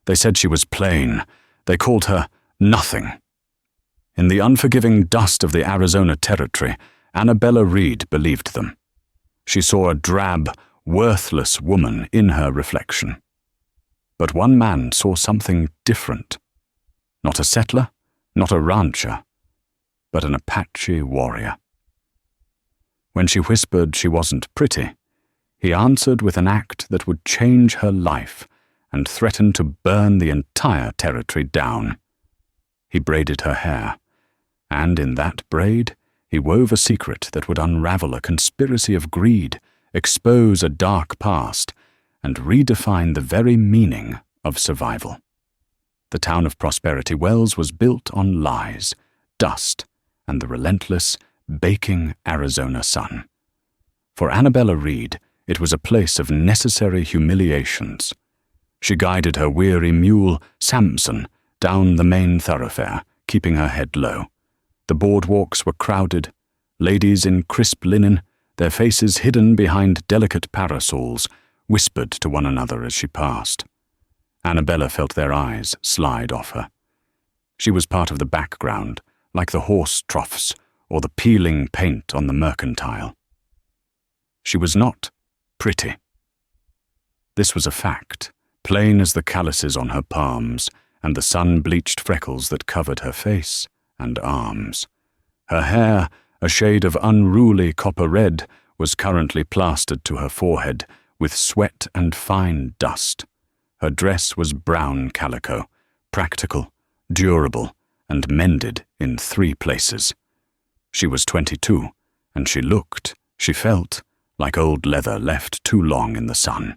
They said she was plain. They called her nothing. In the unforgiving dust of the Arizona Territory, Annabella Reed believed them. She saw a drab, worthless woman in her reflection. But one man saw something different. Not a settler, not a rancher, but an Apache warrior. When she whispered she wasn't pretty, he answered with an act that would change her life and threaten to burn the entire territory down. He braided her hair, and in that braid he wove a secret that would unravel a conspiracy of greed, expose a dark past, and redefine the very meaning of survival. The town of Prosperity Wells was built on lies, dust, and the relentless, baking Arizona sun. For Annabella Reed, it was a place of necessary humiliations. She guided her weary mule, Samson, down the main thoroughfare, keeping her head low. The boardwalks were crowded, ladies in crisp linen, their faces hidden behind delicate parasols, whispered to one another as she passed. Annabella felt their eyes slide off her. She was part of the background, like the horse troughs or the peeling paint on the mercantile. She was not pretty. This was a fact, plain as the calluses on her palms and the sun-bleached freckles that covered her face and arms. Her hair, a shade of unruly copper red, was currently plastered to her forehead with sweat and fine dust. Her dress was brown calico, practical, durable, and mended in 3 places. She was 22, and she felt, like old leather left too long in the sun.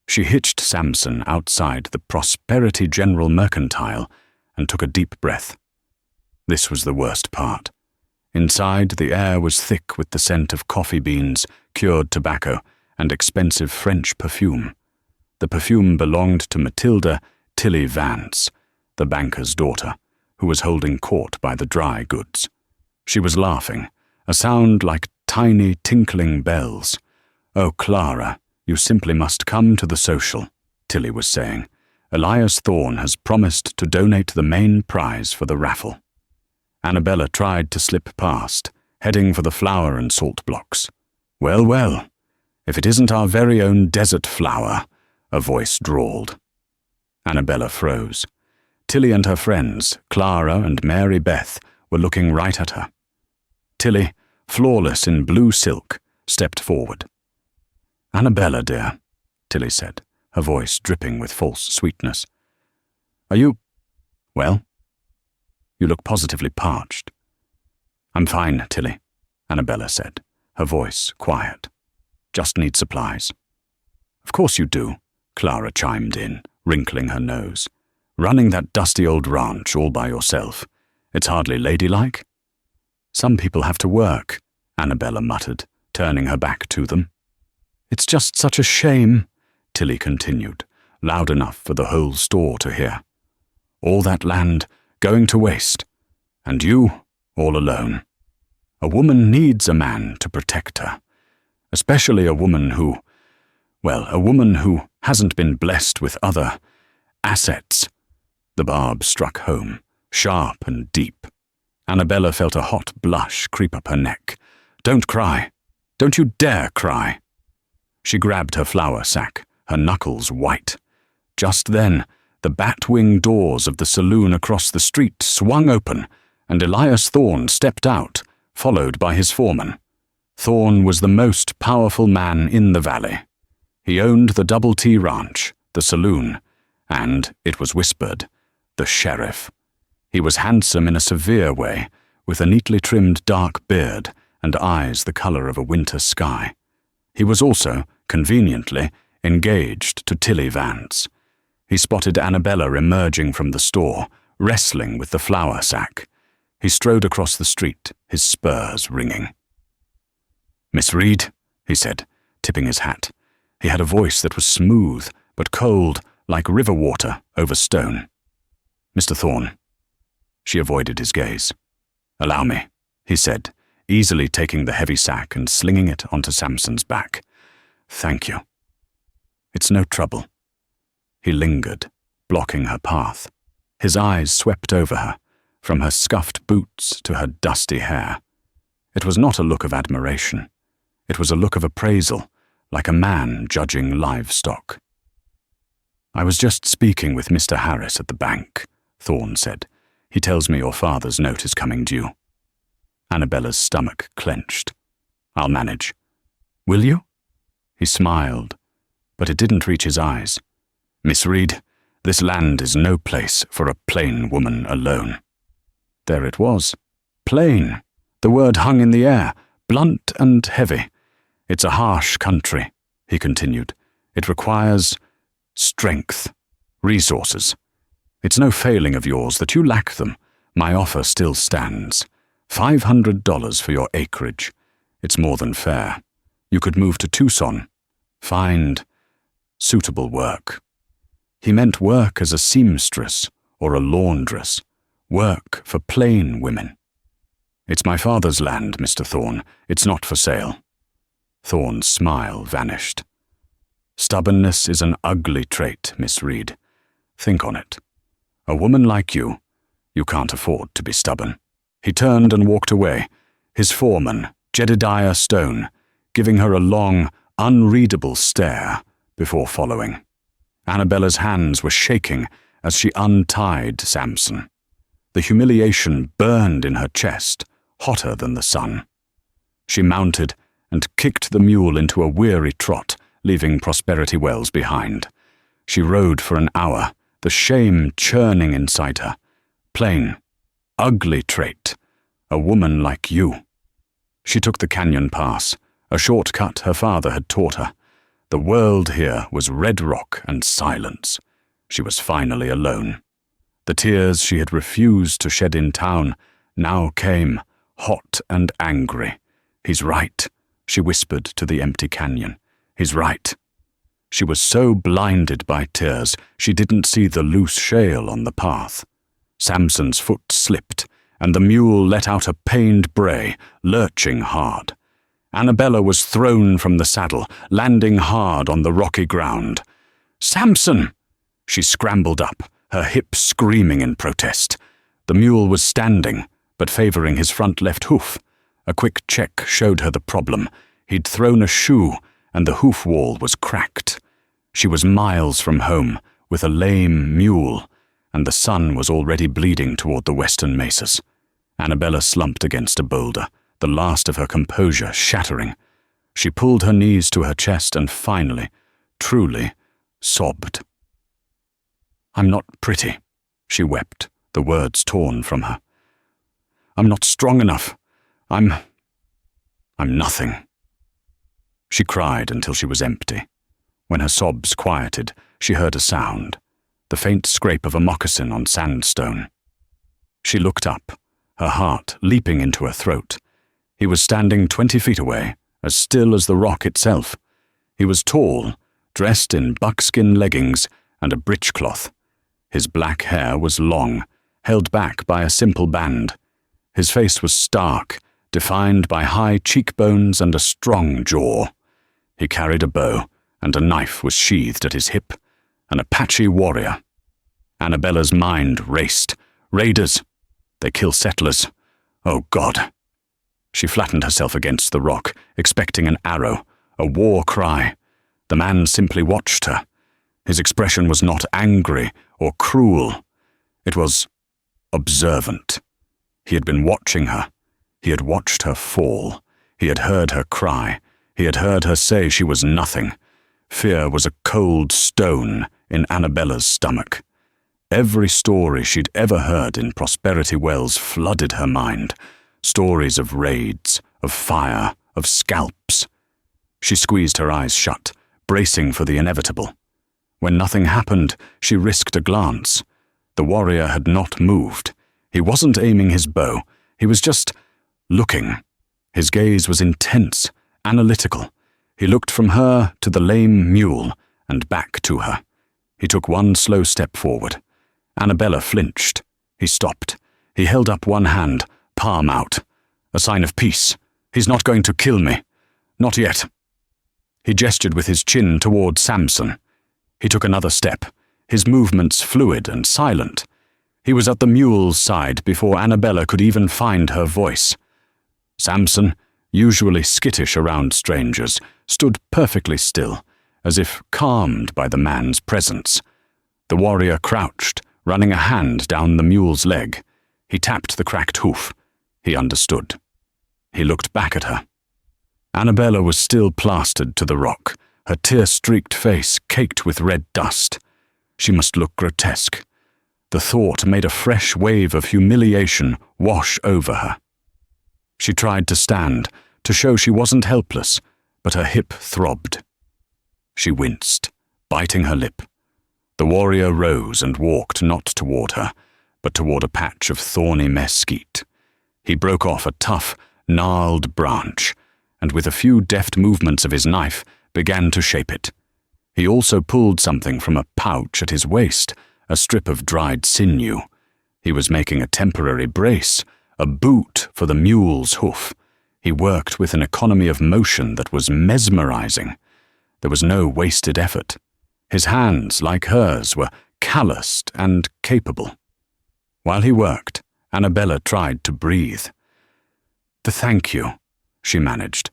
She hitched Samson outside the Prosperity General Mercantile and took a deep breath. This was the worst part. Inside, the air was thick with the scent of coffee beans, cured tobacco, and expensive French perfume. The perfume belonged to Matilda Tilly Vance, the banker's daughter, who was holding court by the dry goods. She was laughing, a sound like tiny tinkling bells. "Oh, Clara, you simply must come to the social," Tilly was saying. "Elias Thorne has promised to donate the main prize for the raffle." Annabella tried to slip past, heading for the flour and salt blocks. "Well, well, if it isn't our very own desert flower," a voice drawled. Annabella froze. Tilly and her friends, Clara and Mary Beth, were looking right at her. Tilly, flawless in blue silk, stepped forward. "Annabella, dear," Tilly said, her voice dripping with false sweetness. "Are you, well? You look positively parched." "I'm fine, Tilly," Annabella said, her voice quiet. "Just need supplies." "Of course you do," Clara chimed in, wrinkling her nose. "Running that dusty old ranch all by yourself. It's hardly ladylike." "Some people have to work," Annabella muttered, turning her back to them. "It's just such a shame," Tilly continued, loud enough for the whole store to hear. "All that land going to waste, and you all alone. A woman needs a man to protect her, especially a woman who hasn't been blessed with other assets." The barb struck home, sharp and deep. Annabella felt a hot blush creep up her neck. "Don't cry. Don't you dare cry." She grabbed her flour sack, her knuckles white. Just then, the bat-wing doors of the saloon across the street swung open, and Elias Thorne stepped out, followed by his foreman. Thorne was the most powerful man in the valley. He owned the Double T Ranch, the saloon, and, it was whispered, the sheriff. He was handsome in a severe way, with a neatly trimmed dark beard and eyes the color of a winter sky. He was also, conveniently, engaged to Tilly Vance. He spotted Annabella emerging from the store, wrestling with the flour sack. He strode across the street, his spurs ringing. "Miss Reed," he said, tipping his hat. He had a voice that was smooth, but cold, like river water over stone. "Mr. Thorne." She avoided his gaze. "Allow me," he said, easily taking the heavy sack and slinging it onto Samson's back. "Thank you." "It's no trouble." He lingered, blocking her path. His eyes swept over her, from her scuffed boots to her dusty hair. It was not a look of admiration. It was a look of appraisal, like a man judging livestock. "I was just speaking with Mr. Harris at the bank," Thorne said. "He tells me your father's note is coming due." Annabella's stomach clenched. "I'll manage." "Will you?" He smiled, but it didn't reach his eyes. "Miss Reed, this land is no place for a plain woman alone." There it was. Plain. The word hung in the air, blunt and heavy. "It's a harsh country," he continued. "It requires strength, resources. It's no failing of yours that you lack them. My offer still stands. $500 for your acreage. It's more than fair. You could move to Tucson. Find suitable work." He meant work as a seamstress or a laundress. Work for plain women. "It's my father's land, Mr. Thorne. It's not for sale." Thorne's smile vanished. "Stubbornness is an ugly trait, Miss Reed. Think on it. A woman like you can't afford to be stubborn." He turned and walked away, his foreman, Jedediah Stone, giving her a long, unreadable stare before following. Annabella's hands were shaking as she untied Samson. The humiliation burned in her chest, hotter than the sun. She mounted and kicked the mule into a weary trot, leaving Prosperity Wells behind. She rode for an hour, the shame churning inside her. Plain, ugly trait. A woman like you. She took the canyon pass, a shortcut her father had taught her. The world here was red rock and silence. She was finally alone. The tears she had refused to shed in town now came, hot and angry. "He's right," she whispered to the empty canyon. "He's right." She was so blinded by tears she didn't see the loose shale on the path. Samson's foot slipped, and the mule let out a pained bray, lurching hard. Annabella was thrown from the saddle, landing hard on the rocky ground. "Samson!" She scrambled up, her hips screaming in protest. The mule was standing, but favoring his front left hoof. A quick check showed her the problem. He'd thrown a shoe, and the hoof wall was cracked. She was miles from home, with a lame mule, and the sun was already bleeding toward the western mesas. Annabella slumped against a boulder, the last of her composure shattering. She pulled her knees to her chest and finally, truly, sobbed. "I'm not pretty," she wept, the words torn from her. "I'm not strong enough. I'm nothing." She cried until she was empty. When her sobs quieted, she heard a sound, the faint scrape of a moccasin on sandstone. She looked up, her heart leaping into her throat. He was standing 20 feet away, as still as the rock itself. He was tall, dressed in buckskin leggings and a breechcloth. His black hair was long, held back by a simple band. His face was stark, defined by high cheekbones and a strong jaw. He carried a bow, and a knife was sheathed at his hip. An Apache warrior. Annabella's mind raced. Raiders. They kill settlers. Oh, God. She flattened herself against the rock, expecting an arrow, a war cry. The man simply watched her. His expression was not angry or cruel. It was observant. He had been watching her. He had watched her fall. He had heard her cry. He had heard her say she was nothing. Fear was a cold stone in Annabella's stomach. Every story she'd ever heard in Prosperity Wells flooded her mind. Stories of raids, of fire, of scalps. She squeezed her eyes shut, bracing for the inevitable. When nothing happened, she risked a glance. The warrior had not moved. He wasn't aiming his bow. He was just looking. His gaze was intense, analytical. He looked from her to the lame mule and back to her. He took one slow step forward. Annabella flinched. He stopped. He held up one hand, palm out. A sign of peace. He's not going to kill me. Not yet. He gestured with his chin toward Samson. He took another step. his movements fluid and silent. He was at the mule's side before Annabella could even find her voice. Samson, usually skittish around strangers, stood perfectly still, as if calmed by the man's presence. The warrior crouched, running a hand down the mule's leg. He tapped the cracked hoof. He understood. He looked back at her. Annabella was still plastered to the rock, her tear-streaked face caked with red dust. She must look grotesque. The thought made a fresh wave of humiliation wash over her. She tried to stand, to show she wasn't helpless, but her hip throbbed. She winced, biting her lip. The warrior rose and walked not toward her, but toward a patch of thorny mesquite. He broke off a tough, gnarled branch, and with a few deft movements of his knife, began to shape it. He also pulled something from a pouch at his waist, a strip of dried sinew. He was making a temporary brace, a boot for the mule's hoof. He worked with an economy of motion that was mesmerizing. There was no wasted effort. His hands, like hers, were calloused and capable. While he worked, Annabella tried to breathe. "Thank you," she managed.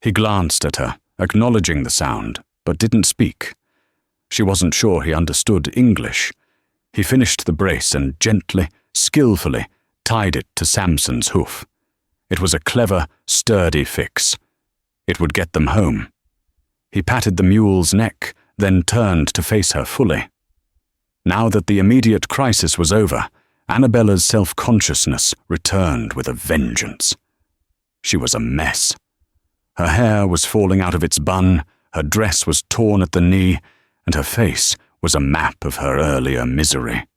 He glanced at her, acknowledging the sound, but didn't speak. She wasn't sure he understood English. He finished the brace and gently, skillfully, tied it to Samson's hoof. It was a clever, sturdy fix. It would get them home. He patted the mule's neck, then turned to face her fully. Now that the immediate crisis was over, Annabella's self-consciousness returned with a vengeance. She was a mess. Her hair was falling out of its bun, her dress was torn at the knee, and her face was a map of her earlier misery.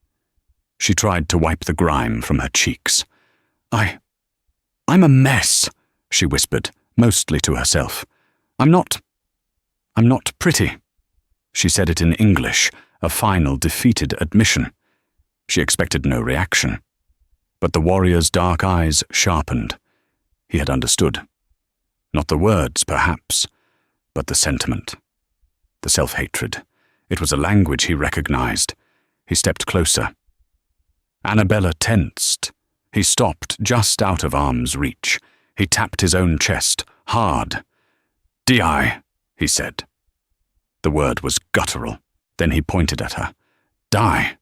She tried to wipe the grime from her cheeks. I'm a mess," she whispered, mostly to herself. I'm not pretty." She said it in English, a final defeated admission. She expected no reaction. But the warrior's dark eyes sharpened. He had understood. Not the words, perhaps, but the sentiment. The self-hatred. It was a language he recognized. He stepped closer. Annabella tensed. He stopped just out of arm's reach. He tapped his own chest, hard. "Di," he said. The word was guttural. Then he pointed at her. "Die."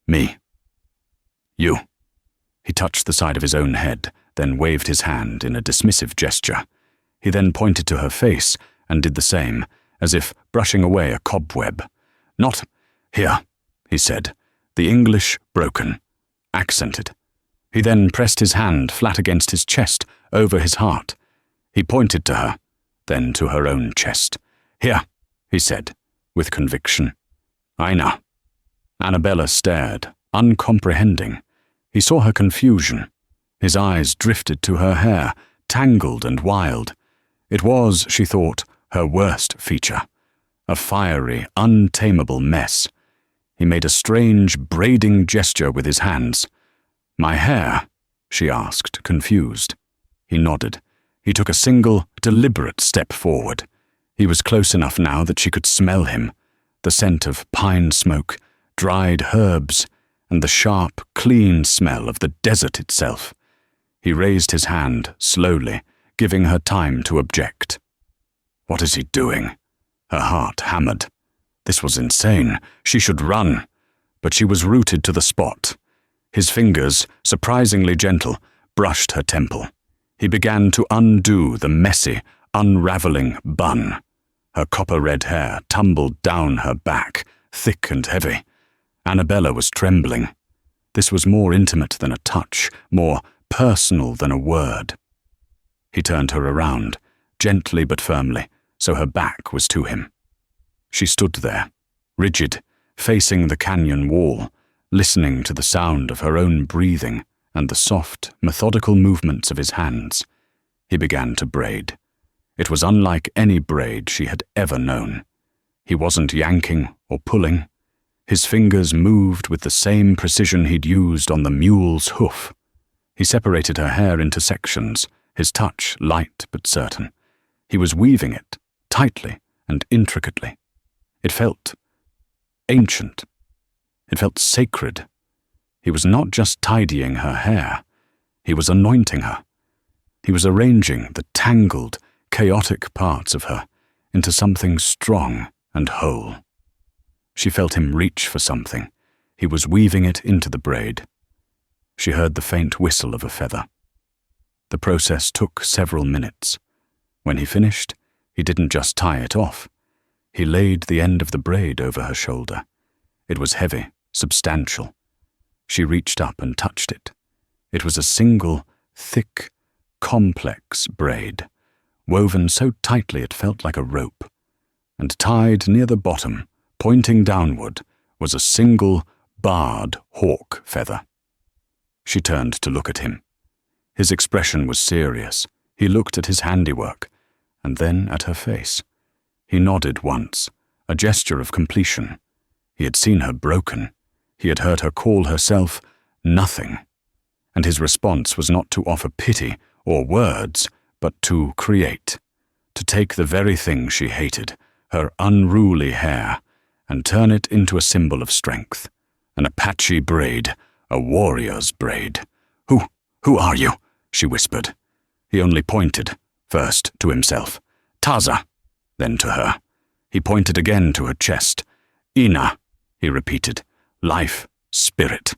"Me." "You." He touched the side of his own head, then waved his hand in a dismissive gesture. He then pointed to her face and did the same, as if brushing away a cobweb. "Not here," he said, the English broken, accented. He then pressed his hand flat against his chest, over his heart. He pointed to her, then to her own chest. "Here," he said, with conviction. "I know." Annabella stared, uncomprehending. He saw her confusion. His eyes drifted to her hair, tangled and wild. It was, she thought, her worst feature. A fiery, untamable mess. He made a strange, braiding gesture with his hands. "My hair?" she asked, confused. He nodded. He took a single, deliberate step forward. He was close enough now that she could smell him. The scent of pine smoke, dried herbs, and the sharp, clean smell of the desert itself. He raised his hand, slowly, giving her time to object. What is he doing? Her heart hammered. This was insane. She should run. But she was rooted to the spot. His fingers, surprisingly gentle, brushed her temple. He began to undo the messy, unraveling bun. Her copper-red hair tumbled down her back, thick and heavy. Annabella was trembling. This was more intimate than a touch, more personal than a word. He turned her around, gently but firmly, so her back was to him. She stood there, rigid, facing the canyon wall, listening to the sound of her own breathing and the soft, methodical movements of his hands. He began to braid. It was unlike any braid she had ever known. He wasn't yanking or pulling. His fingers moved with the same precision he'd used on the mule's hoof. He separated her hair into sections, his touch light but certain. He was weaving it, tightly and intricately. It felt ancient, It felt sacred. He was not just tidying her hair. He was anointing her. He was arranging the tangled, chaotic parts of her into something strong and whole. She felt him reach for something. He was weaving it into the braid. She heard the faint whistle of a feather. The process took several minutes. When he finished, he didn't just tie it off. He laid the end of the braid over her shoulder. It was heavy, substantial. She reached up and touched it. It was a single, thick, complex braid, woven so tightly it felt like a rope. And tied near the bottom, pointing downward, was a single, barred hawk feather. She turned to look at him. His expression was serious. He looked at his handiwork, and then at her face. He nodded once, a gesture of completion. He had seen her broken. He had heard her call herself nothing. And his response was not to offer pity or words, but to create, to take the very thing she hated, her unruly hair, and turn it into a symbol of strength. An Apache braid, a warrior's braid. Who are you?" she whispered. He only pointed, first to himself. "Taza," then to her. He pointed again to her chest. "Ina," he repeated. "Life, spirit."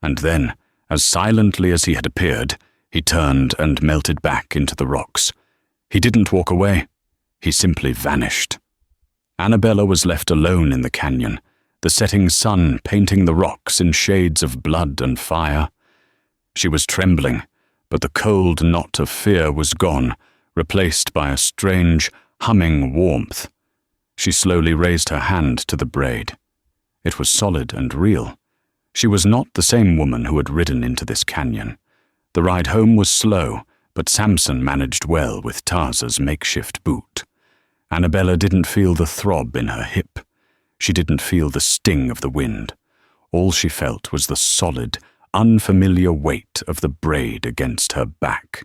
And then, as silently as he had appeared, he turned and melted back into the rocks. He didn't walk away. He simply vanished. Annabella was left alone in the canyon, the setting sun painting the rocks in shades of blood and fire. She was trembling, but the cold knot of fear was gone, replaced by a strange, humming warmth. She slowly raised her hand to the braid. It was solid and real. She was not the same woman who had ridden into this canyon. The ride home was slow, but Samson managed well with Taza's makeshift boot. Annabella didn't feel the throb in her hip. She didn't feel the sting of the wind. All she felt was the solid, unfamiliar weight of the braid against her back.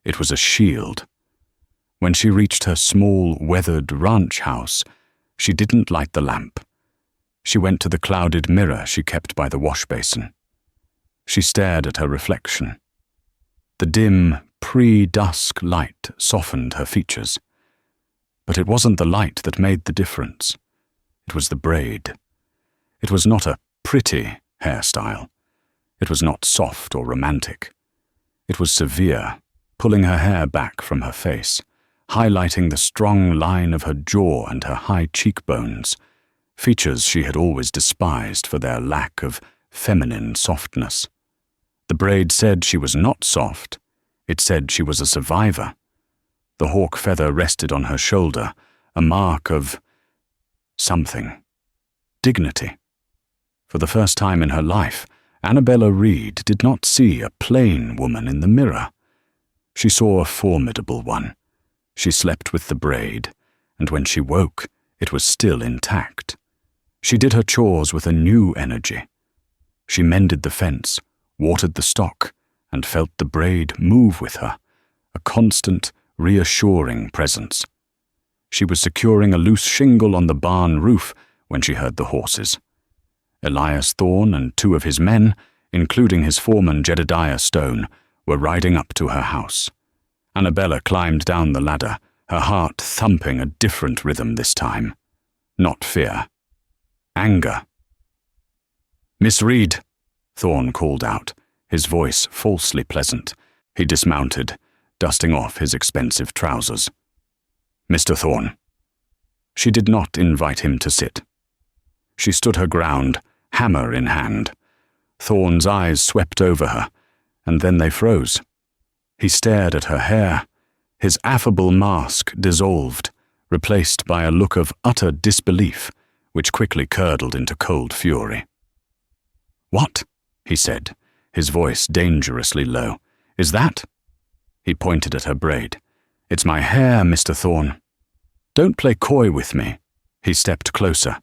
It was a shield. When she reached her small, weathered ranch house, she didn't light the lamp. She went to the clouded mirror she kept by the wash basin. She stared at her reflection. The dim, pre-dusk light softened her features. But it wasn't the light that made the difference. It was the braid. It was not a pretty hairstyle. It was not soft or romantic. It was severe, pulling her hair back from her face, highlighting the strong line of her jaw and her high cheekbones, features she had always despised for their lack of feminine softness. The braid said she was not soft. It said she was a survivor. The hawk feather rested on her shoulder, a mark of something. Dignity. For the first time in her life, Annabella Reed did not see a plain woman in the mirror. She saw a formidable one. She slept with the braid, and when she woke, it was still intact. She did her chores with a new energy. She mended the fence, watered the stock, and felt the braid move with her, a constant, reassuring presence. She was securing a loose shingle on the barn roof when she heard the horses. Elias Thorne and 2 of his men, including his foreman Jedediah Stone, were riding up to her house. Annabella climbed down the ladder, her heart thumping a different rhythm this time. Not fear. Anger. "Miss Reed," Thorne called out, his voice falsely pleasant. He dismounted, dusting off his expensive trousers. "Mr. Thorne." She did not invite him to sit. She stood her ground, hammer in hand. Thorne's eyes swept over her, and then they froze. He stared at her hair. His affable mask dissolved, replaced by a look of utter disbelief, which quickly curdled into cold fury. "What?" he said, his voice dangerously low. "Is that?" He pointed at her braid. "It's my hair, Mr. Thorne. Don't play coy with me." He stepped closer.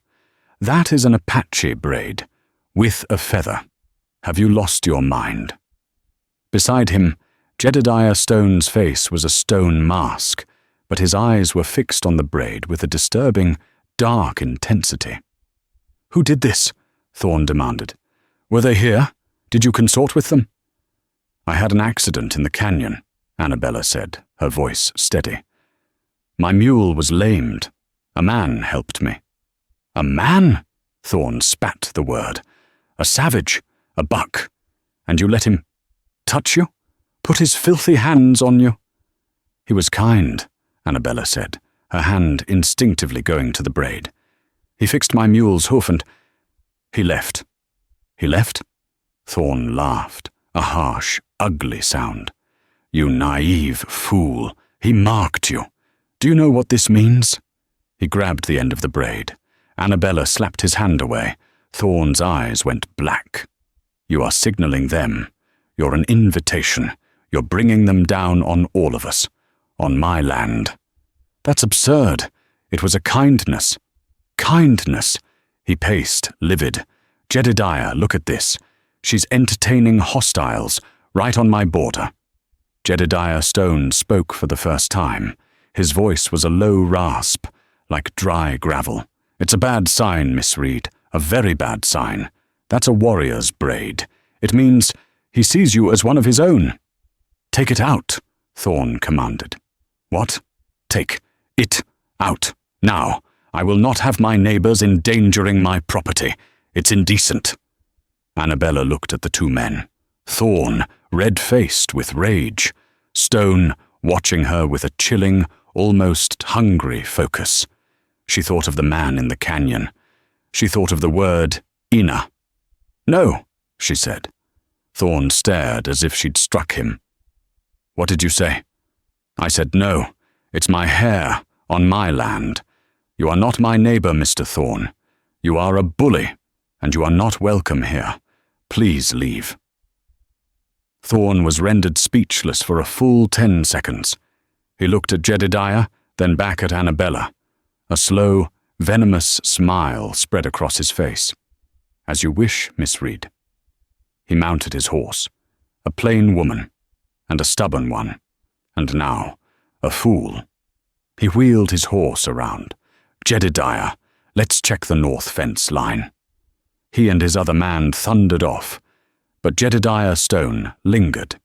"That is an Apache braid, with a feather. Have you lost your mind?" Beside him, Jedediah Stone's face was a stone mask, but his eyes were fixed on the braid with a disturbing, dark intensity. "Who did this?" Thorn demanded. "Were they here? Did you consort with them?" "I had an accident in the canyon," Annabella said, her voice steady. "My mule was lamed. A man helped me." "A man?" Thorn spat the word. "A savage, a buck. And you let him touch you? Put his filthy hands on you?" "He was kind," Annabella said, her hand instinctively going to the braid. "He fixed my mule's hoof and he left." "He left?" Thorn laughed, a harsh, ugly sound. "You naive fool. He marked you. Do you know what this means?" He grabbed the end of the braid. Annabella slapped his hand away. Thorn's eyes went black. "You are signaling them. You're an invitation. You're bringing them down on all of us. On my land." "That's absurd. It was a kindness." "Kindness?" He paced, livid. "Jedediah, look at this. She's entertaining hostiles, right on my border." Jedediah Stone spoke for the first time. His voice was a low rasp, like dry gravel. "It's a bad sign, Miss Reed, a very bad sign. That's a warrior's braid. It means he sees you as one of his own." "Take it out," Thorn commanded. "What? Take it out, now. I will not have my neighbors endangering my property. It's indecent." Annabella looked at the two men. Thorn, red-faced with rage. Stone, watching her with a chilling, almost hungry focus. She thought of the man in the canyon. She thought of the word Ina. "No," she said. Thorn stared as if she'd struck him. "What did you say?" "I said no. It's my hair, on my land. You are not my neighbor, Mr. Thorn. You are a bully, and you are not welcome here. Please leave." Thorn was rendered speechless for a full 10 seconds. He looked at Jedediah, then back at Annabella. A slow, venomous smile spread across his face. "As you wish, Miss Reed." He mounted his horse. A plain woman, and a stubborn one, and now a fool. He wheeled his horse around. "Jedediah, let's check the north fence line." He and his other man thundered off, but Jedediah Stone lingered.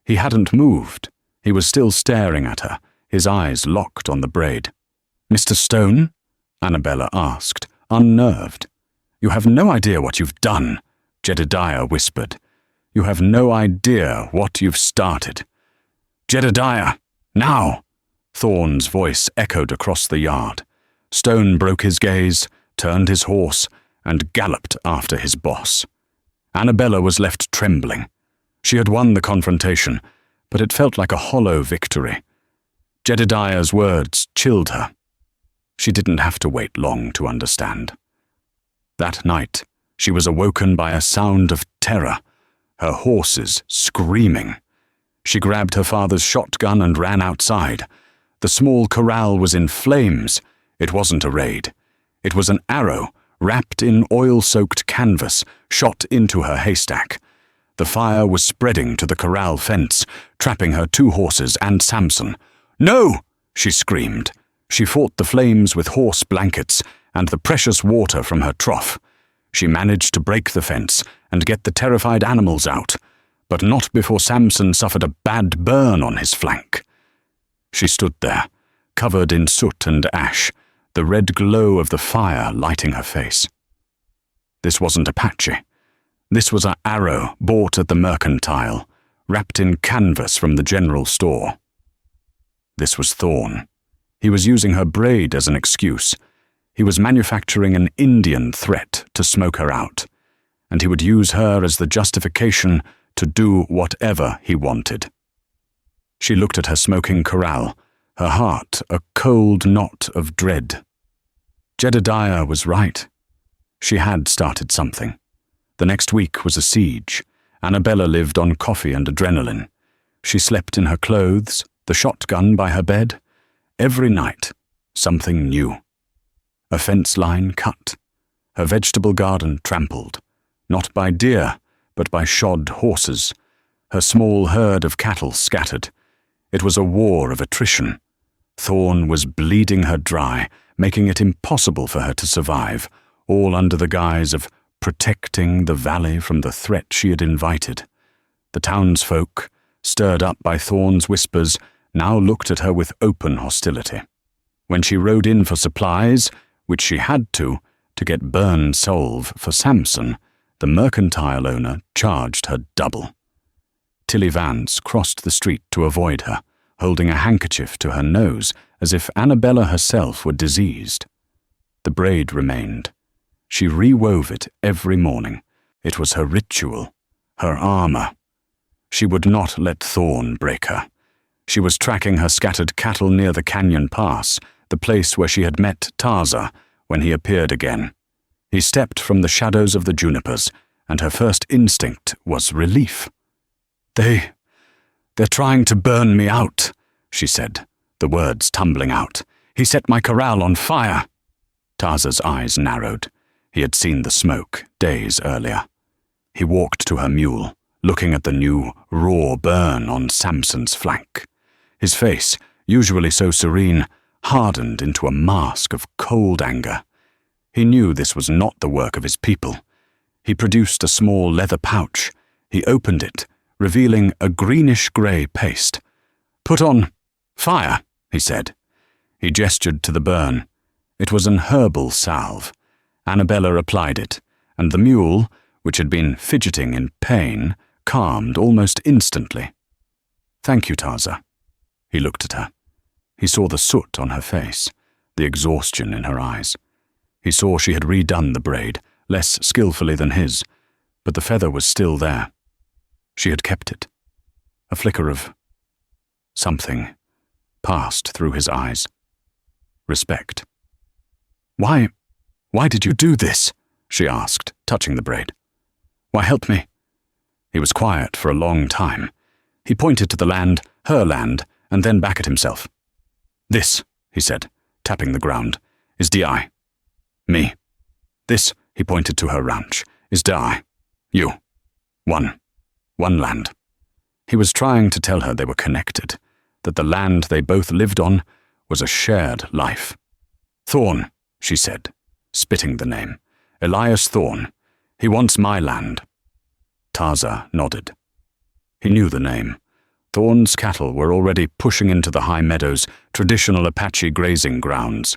He hadn't moved. He was still staring at her, his eyes locked on the braid. "Mr. Stone?" Annabella asked, unnerved. "You have no idea what you've done," Jedediah whispered. "You have no idea what you've started." "Jedediah, now!" Thorn's voice echoed across the yard. Stone broke his gaze, turned his horse, and galloped after his boss. Annabella was left trembling. She had won the confrontation, but it felt like a hollow victory. Jedediah's words chilled her. She didn't have to wait long to understand. That night, she was awoken by a sound of terror, her horses screaming. She grabbed her father's shotgun and ran outside. The small corral was in flames. It wasn't a raid. It was an arrow wrapped in oil-soaked canvas shot into her haystack. The fire was spreading to the corral fence, trapping her 2 horses and Samson. "No!" she screamed. She fought the flames with horse blankets and the precious water from her trough. She managed to break the fence and get the terrified animals out, but not before Samson suffered a bad burn on his flank. She stood there, covered in soot and ash, the red glow of the fire lighting her face. This wasn't Apache. This was an arrow bought at the mercantile, wrapped in canvas from the general store. This was Thorn. He was using her braid as an excuse. He was manufacturing an Indian threat to smoke her out, and he would use her as the justification to do whatever he wanted. She looked at her smoking corral, her heart a cold knot of dread. Jedediah was right. She had started something. The next week was a siege. Annabella lived on coffee and adrenaline. She slept in her clothes, the shotgun by her bed. Every night, something new. A fence line cut. Her vegetable garden trampled, not by deer, but by shod horses. Her small herd of cattle scattered. It was a war of attrition. Thorn was bleeding her dry, making it impossible for her to survive, all under the guise of protecting the valley from the threat she had invited. The townsfolk, stirred up by Thorn's whispers, now looked at her with open hostility. When she rode in for supplies, which she had to get burn salve for Samson, the mercantile owner charged her double. Tilly Vance crossed the street to avoid her, holding a handkerchief to her nose as if Annabella herself were diseased. The braid remained. She rewove it every morning. It was her ritual, her armor. She would not let Thorn break her. She was tracking her scattered cattle near the canyon pass, the place where she had met Tarza when he appeared again. He stepped from the shadows of the junipers, and her first instinct was relief. They're trying to burn me out, she said, the words tumbling out. He set my corral on fire. Tarza's eyes narrowed. He had seen the smoke days earlier. He walked to her mule, looking at the new, raw burn on Samson's flank. His face, usually so serene, hardened into a mask of cold anger. He knew this was not the work of his people. He produced a small leather pouch. He opened it, revealing a greenish-grey paste. "Put on fire," he said. He gestured to the burn. It was an herbal salve. Annabella applied it, and the mule, which had been fidgeting in pain, calmed almost instantly. "Thank you, Tarza." He looked at her. He saw the soot on her face, the exhaustion in her eyes. He saw she had redone the braid, less skillfully than his, but the feather was still there. She had kept it. A flicker of something passed through his eyes. Respect. Why did you do this?" she asked, touching the braid. "Why help me?" He was quiet for a long time. He pointed to the land, her land, and then back at himself. "This," he said, tapping the ground, "is Di. Me. This," he pointed to her ranch, "is Di. You. One land." He was trying to tell her they were connected, that the land they both lived on was a shared life. "Thorn," she said, spitting the name. "Elias Thorn. He wants my land." Tarza nodded. He knew the name. Thorn's cattle were already pushing into the high meadows, traditional Apache grazing grounds.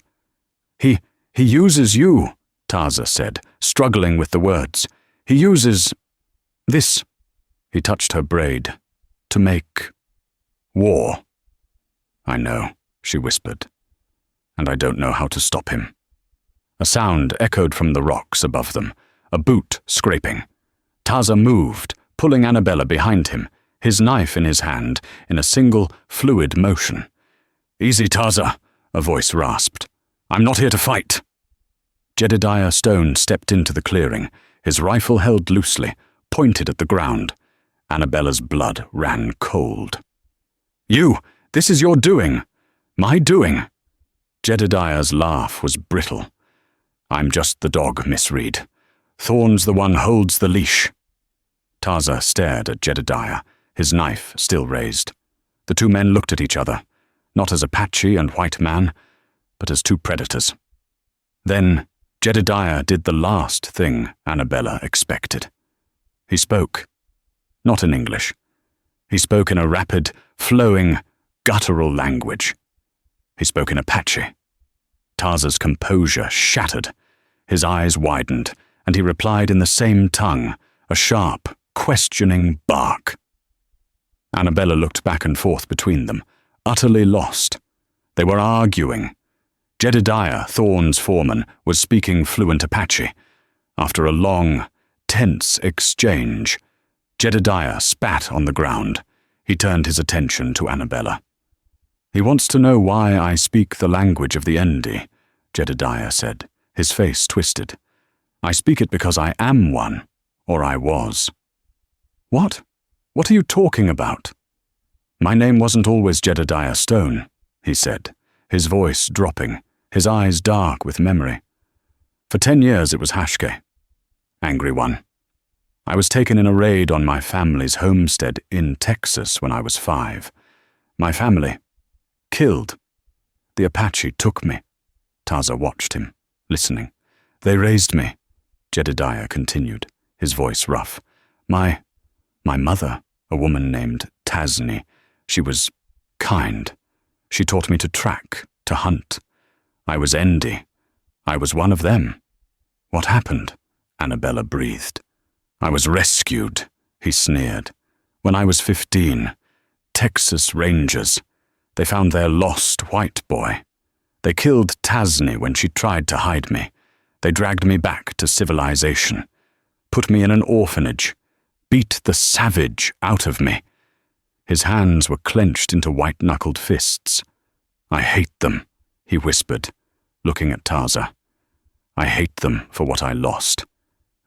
He uses you," Tarza said, struggling with the words. "He uses this," he touched her braid, "to make war." "I know," she whispered, "and I don't know how to stop him." A sound echoed from the rocks above them, a boot scraping. Tarza moved, pulling Annabella behind him, his knife in his hand, in a single, fluid motion. "Easy, Tarza," a voice rasped. "I'm not here to fight." Jedediah Stone stepped into the clearing, his rifle held loosely, pointed at the ground. Annabella's blood ran cold. This is your doing." "My doing?" Jedediah's laugh was brittle. "I'm just the dog, Miss Reed. Thorn's the one holds the leash." Tarza stared at Jedediah, his knife still raised. The two men looked at each other, not as Apache and white man, but as two predators. Then Jedediah did the last thing Annabella expected. He spoke, not in English. He spoke in a rapid, flowing, guttural language. He spoke in Apache. Tarza's composure shattered. His eyes widened, and he replied in the same tongue, a sharp, questioning bark. Annabella looked back and forth between them, utterly lost. They were arguing. Jedediah, Thorn's foreman, was speaking fluent Apache. After a long, tense exchange, Jedediah spat on the ground. He turned his attention to Annabella. "He wants to know why I speak the language of the Endi," Jedediah said, his face twisted. "I speak it because I am one, or I was." "What? What are you talking about?" "My name wasn't always Jedediah Stone," he said, his voice dropping, his eyes dark with memory. "For 10 years it was Hashke, Angry One. I was taken in a raid on my family's homestead in Texas when I was 5. My family killed. The Apache took me." Tarza watched him, listening. "They raised me. Jedediah continued, his voice rough. My mother, a woman named Tasni, she was kind. She taught me to track, to hunt. I was Endy. I was one of them. What happened? Annabella breathed. I was rescued, he sneered. When I was 15, Texas Rangers. They found their lost white boy. They killed Tasni when she tried to hide me. They dragged me back to civilization, put me in an orphanage, beat the savage out of me. His hands were clenched into white-knuckled fists. I hate them, he whispered, looking at Taza. I hate them for what I lost.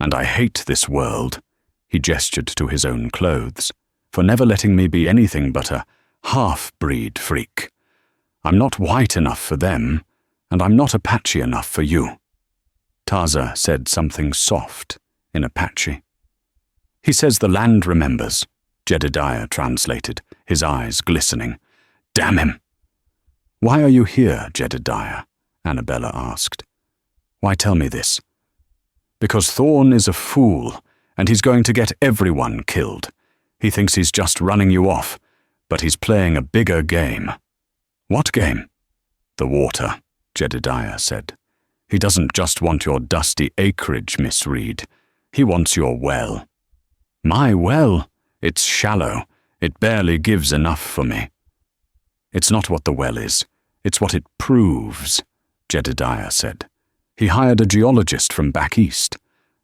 And I hate this world, he gestured to his own clothes, for never letting me be anything but a half-breed freak. I'm not white enough for them, and I'm not Apache enough for you. Taza said something soft in Apache. He says the land remembers, Jedediah translated, his eyes glistening. Damn him! Why are you here, Jedediah? Annabella asked. Why tell me this? Because Thorn is a fool, and he's going to get everyone killed. He thinks he's just running you off, but he's playing a bigger game. What game? The water, Jedediah said. He doesn't just want your dusty acreage, Miss Reed. He wants your well. My well? It's shallow. It barely gives enough for me. It's not what the well is. It's what it proves, Jedediah said. He hired a geologist from back east.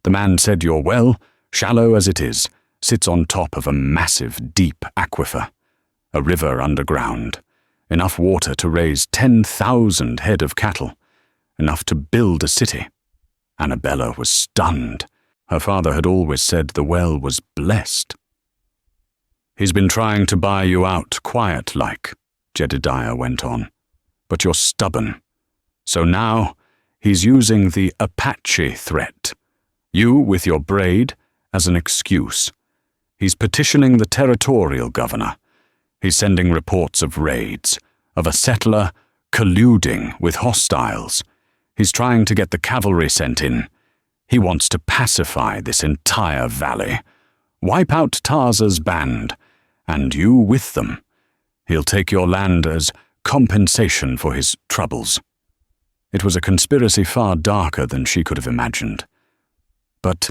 The man said your well, shallow as it is, sits on top of a massive, deep aquifer, a river underground, enough water to raise 10,000 head of cattle, enough to build a city. Annabella was stunned. Her father had always said the well was blessed. He's been trying to buy you out quiet-like, Jedediah went on, but you're stubborn. So now he's using the Apache threat, you with your braid, as an excuse. He's petitioning the territorial governor. He's sending reports of raids, of a settler colluding with hostiles. He's trying to get the cavalry sent in. He wants to pacify this entire valley, wipe out Taza's band, and you with them. He'll take your land as compensation for his troubles. It was a conspiracy far darker than she could have imagined. But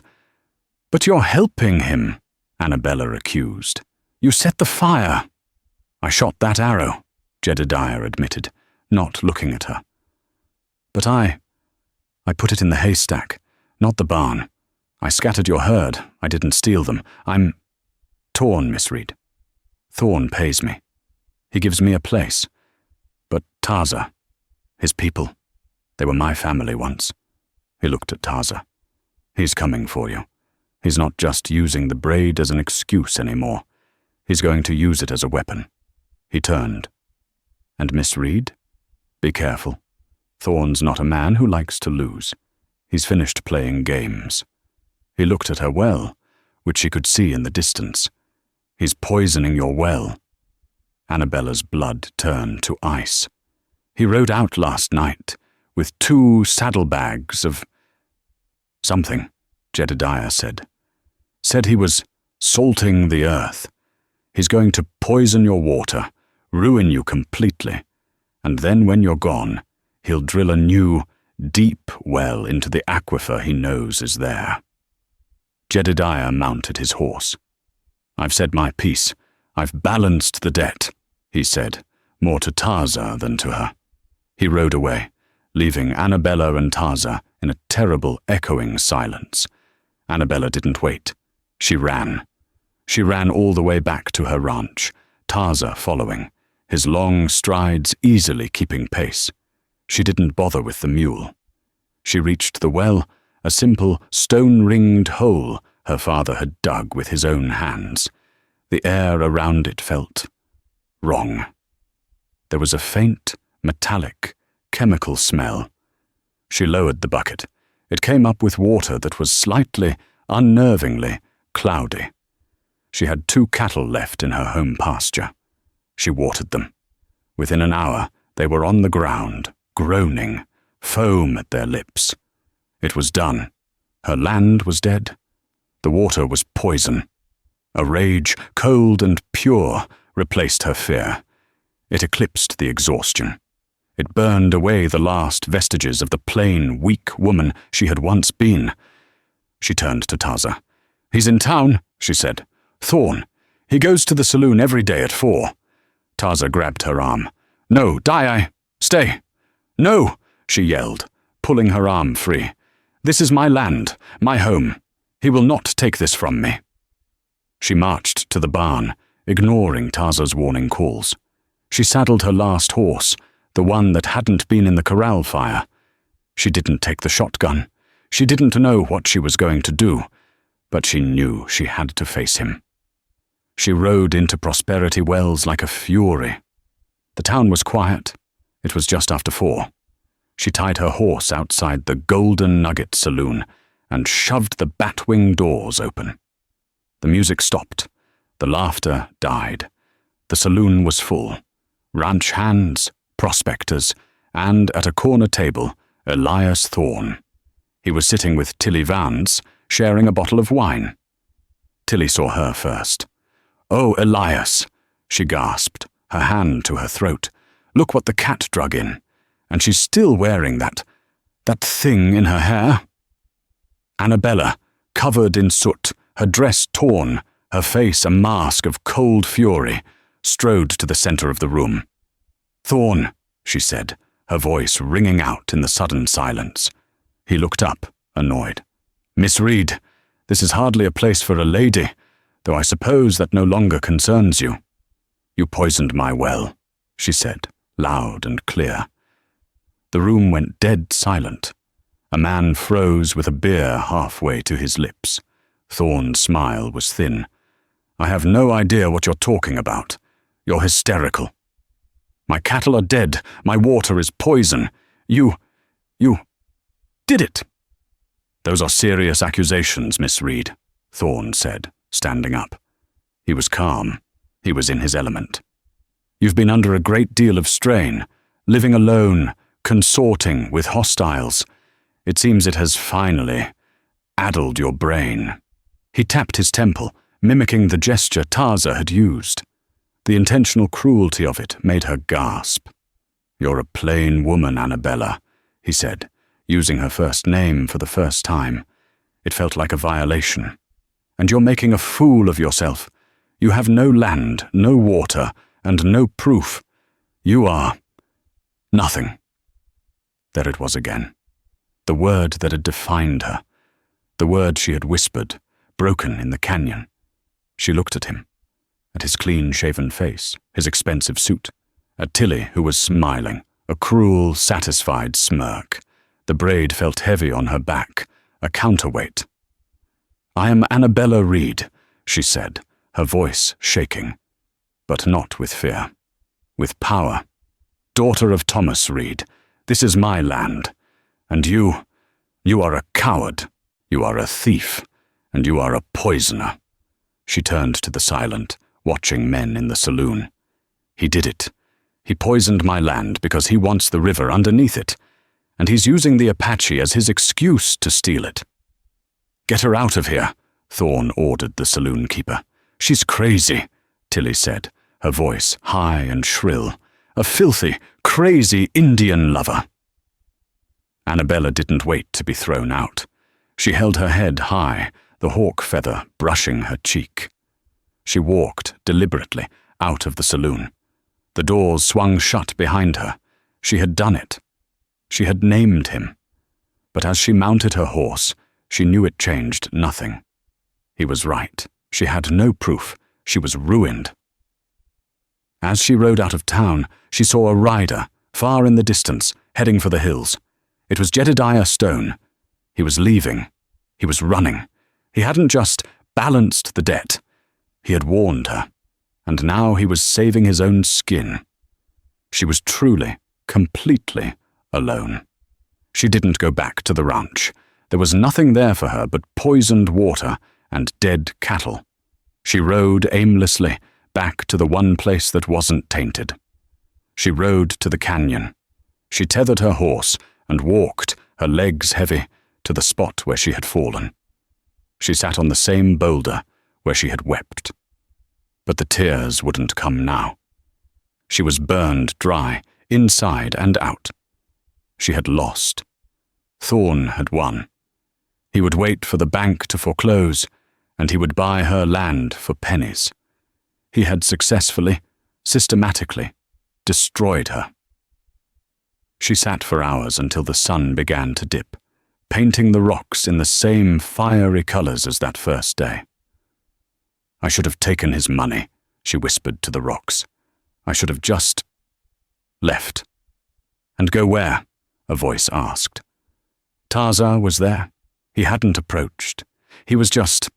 you're helping him, Annabella accused. You set the fire. I shot that arrow, Jedediah admitted, not looking at her. But I put it in the haystack, not the barn. I scattered your herd. I didn't steal them. I'm torn, Miss Reed. Thorn pays me. He gives me a place. But Taza, his people, they were my family once. He looked at Taza. He's coming for you. He's not just using the braid as an excuse anymore. He's going to use it as a weapon. He turned. And Miss Reed? Be careful. Thorn's not a man who likes to lose. He's finished playing games. He looked at her well, which she could see in the distance. He's poisoning your well. Annabella's blood turned to ice. He rode out last night with 2 saddlebags of something, Jedediah said. Said he was salting the earth. He's going to poison your water, ruin you completely, and then when you're gone, he'll drill a new, deep well into the aquifer he knows is there. Jedediah mounted his horse. I've said my piece. I've balanced the debt, he said, more to Taza than to her. He rode away, leaving Annabella and Taza in a terrible, echoing silence. Annabella didn't wait. She ran. She ran all the way back to her ranch, Taza following, his long strides easily keeping pace. She didn't bother with the mule. She reached the well, a simple, stone-ringed hole her father had dug with his own hands. The air around it felt wrong. There was a faint, metallic, chemical smell. She lowered the bucket. It came up with water that was slightly, unnervingly, cloudy. She had 2 cattle left in her home pasture. She watered them. Within an hour, they were on the ground, groaning, foam at their lips. It was done. Her land was dead. The water was poison. A rage, cold and pure, replaced her fear. It eclipsed the exhaustion. It burned away the last vestiges of the plain, weak woman she had once been. She turned to Taza. "He's in town," she said. "Thorn. He goes to the saloon every day at 4. Taza grabbed her arm. "No, Dai, stay." "No," she yelled, pulling her arm free. "This is my land, my home. He will not take this from me." She marched to the barn, ignoring Taza's warning calls. She saddled her last horse, the one that hadn't been in the corral fire. She didn't take the shotgun. She didn't know what she was going to do, but she knew she had to face him. She rode into Prosperity Wells like a fury. The town was quiet. It was just after 4. She tied her horse outside the Golden Nugget Saloon and shoved the batwing doors open. The music stopped. The laughter died. The saloon was full. Ranch hands, prospectors, and at a corner table, Elias Thorne. He was sitting with Tilly Vance, sharing a bottle of wine. Tilly saw her first. "Oh, Elias," she gasped, her hand to her throat. "Look what the cat drug in. And she's still wearing that thing in her hair." Annabella, covered in soot, her dress torn, her face a mask of cold fury, strode to the center of the room. "Thorne," she said, her voice ringing out in the sudden silence. He looked up, annoyed. "Miss Reed, this is hardly a place for a lady, though I suppose that no longer concerns you." "You poisoned my well," she said, loud and clear. The room went dead silent. A man froze with a beer halfway to his lips. Thorne's smile was thin. "I have no idea what you're talking about. You're hysterical. My cattle are dead. My water is poison. You did it." "Those are serious accusations, Miss Reed," Thorne said, standing up. He was calm. He was in his element. "You've been under a great deal of strain, living alone, consorting with hostiles. It seems it has finally addled your brain." He tapped his temple, mimicking the gesture Taza had used. The intentional cruelty of it made her gasp. "You're a plain woman, Annabella," he said, using her first name for the first time. It felt like a violation. "And you're making a fool of yourself. You have no land, no water, and no proof. You are nothing." There it was again. The word that had defined her. The word she had whispered, broken in the canyon. She looked at him, at his clean-shaven face, his expensive suit, at Tilly, who was smiling, a cruel, satisfied smirk. The braid felt heavy on her back, a counterweight. "I am Annabella Reed," she said, her voice shaking, but not with fear, with power. "Daughter of Thomas Reed, this is my land, and you are a coward, you are a thief, and you are a poisoner." She turned to the silent, watching men in the saloon. "He did it. He poisoned my land because he wants the river underneath it, and he's using the Apache as his excuse to steal it." "Get her out of here," Thorne ordered the saloon keeper. "She's crazy," Tilly said, her voice high and shrill. "A filthy, crazy Indian lover." Annabella didn't wait to be thrown out. She held her head high, the hawk feather brushing her cheek. She walked deliberately out of the saloon. The doors swung shut behind her. She had done it. She had named him. But as she mounted her horse, she knew it changed nothing. He was right. She had no proof. She was ruined. As she rode out of town, she saw a rider, far in the distance, heading for the hills. It was Jedediah Stone. He was leaving. He was running. He hadn't just balanced the debt. He had warned her, and now he was saving his own skin. She was truly, completely alone. She didn't go back to the ranch. There was nothing there for her but poisoned water and dead cattle. She rode aimlessly back to the one place that wasn't tainted. She rode to the canyon. She tethered her horse and walked, her legs heavy, to the spot where she had fallen. She sat on the same boulder where she had wept. But the tears wouldn't come now. She was burned dry, inside and out. She had lost. Thorn had won. He would wait for the bank to foreclose, and he would buy her land for pennies. He had successfully, systematically, destroyed her. She sat for hours until the sun began to dip, painting the rocks in the same fiery colors as that first day. "I should have taken his money," she whispered to the rocks. "I should have just left." "And go where?" a voice asked. Tarza was there. He hadn't approached. He was just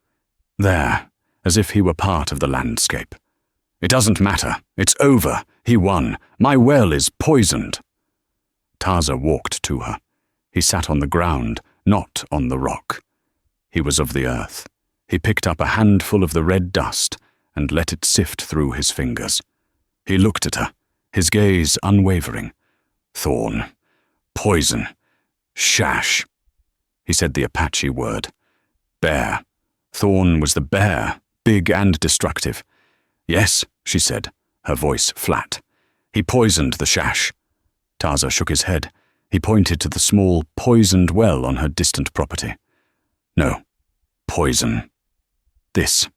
there, as if he were part of the landscape. "It doesn't matter. It's over. He won. My well is poisoned." Tarza walked to her. He sat on the ground, not on the rock. He was of the earth. He picked up a handful of the red dust and let it sift through his fingers. He looked at her, his gaze unwavering. "Thorn. Poison. Shash." He said the Apache word. "Bear." Thorn was the bear, big and destructive. "Yes," she said, her voice flat. "He poisoned the shash." Tarza shook his head. He pointed to the small, poisoned well on her distant property. "No. Poison. This."